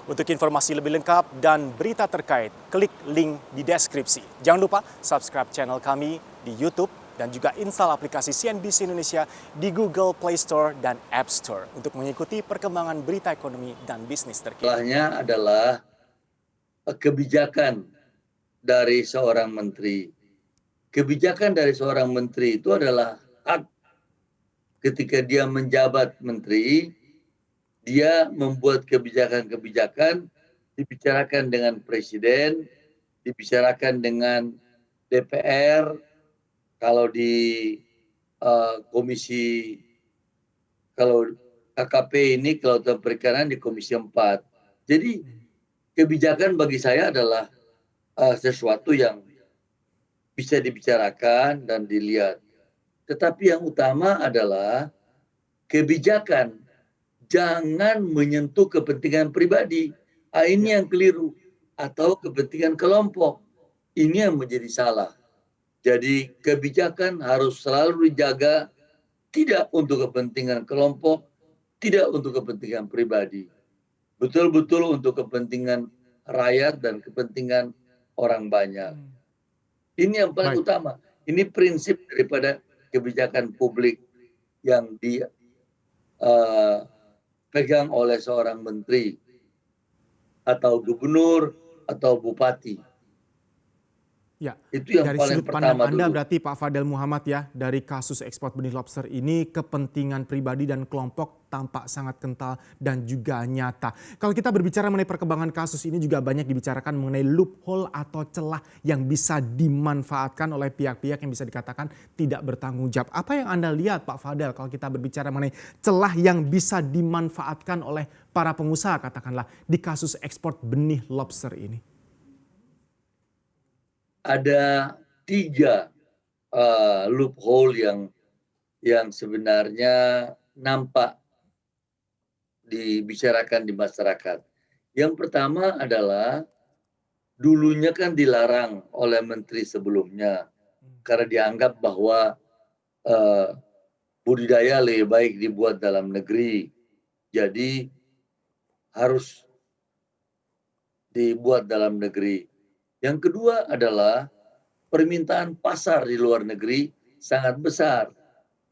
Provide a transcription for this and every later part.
Untuk informasi lebih lengkap dan berita terkait, klik link di deskripsi. Jangan lupa subscribe channel kami di YouTube dan juga install aplikasi CNBC Indonesia di Google Play Store dan App Store untuk mengikuti perkembangan berita ekonomi dan bisnis terkini. Salahnya adalah kebijakan dari seorang menteri. Kebijakan dari seorang menteri itu adalah hak ketika dia menjabat menteri, dia membuat kebijakan-kebijakan, dibicarakan dengan presiden, dibicarakan dengan DPR, kalau di komisi, kalau KKP ini kelautan perikanan di komisi 4. Jadi kebijakan bagi saya adalah sesuatu yang bisa dibicarakan dan dilihat. Tetapi yang utama adalah kebijakan jangan menyentuh kepentingan pribadi. Ini yang keliru. Atau kepentingan kelompok. Ini yang menjadi salah. Jadi kebijakan harus selalu dijaga, tidak untuk kepentingan kelompok, tidak untuk kepentingan pribadi. Betul-betul untuk kepentingan rakyat dan kepentingan orang banyak. Ini yang paling utama. Ini prinsip daripada kebijakan publik yang dipegang oleh seorang menteri atau gubernur atau bupati. Ya, Itu yang dari paling sudut pandang pertama Anda dulu. berarti Pak Fadel Muhammad ya, dari kasus ekspor benih lobster ini kepentingan pribadi dan kelompok tampak sangat kental dan juga nyata. Kalau kita berbicara mengenai perkembangan kasus ini juga banyak dibicarakan mengenai loophole atau celah yang bisa dimanfaatkan oleh pihak-pihak yang bisa dikatakan tidak bertanggung jawab. Apa yang Anda lihat Pak Fadel kalau kita berbicara mengenai celah yang bisa dimanfaatkan oleh para pengusaha katakanlah di kasus ekspor benih lobster ini? Ada 3 loophole yang sebenarnya nampak dibicarakan di masyarakat. Yang pertama adalah dulunya kan dilarang oleh menteri sebelumnya karena dianggap bahwa budidaya lebih baik dibuat dalam negeri. Jadi harus dibuat dalam negeri. Yang kedua adalah permintaan pasar di luar negeri sangat besar.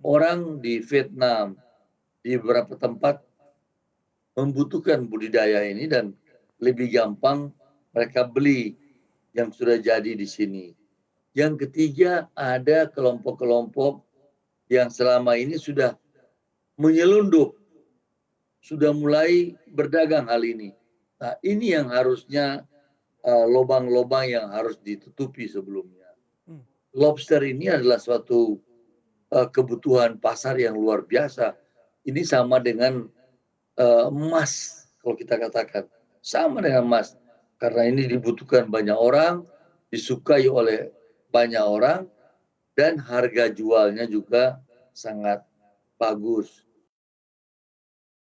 Orang di Vietnam, di beberapa tempat membutuhkan budidaya ini dan lebih gampang mereka beli yang sudah jadi di sini. Yang ketiga, ada kelompok-kelompok yang selama ini sudah menyelundup, sudah mulai berdagang hal ini. Nah, ini yang harusnya lubang-lubang yang harus ditutupi sebelumnya. Lobster ini adalah suatu kebutuhan pasar yang luar biasa. Ini sama dengan emas, kalau kita katakan. Sama dengan emas. Karena ini dibutuhkan banyak orang, disukai oleh banyak orang, dan harga jualnya juga sangat bagus.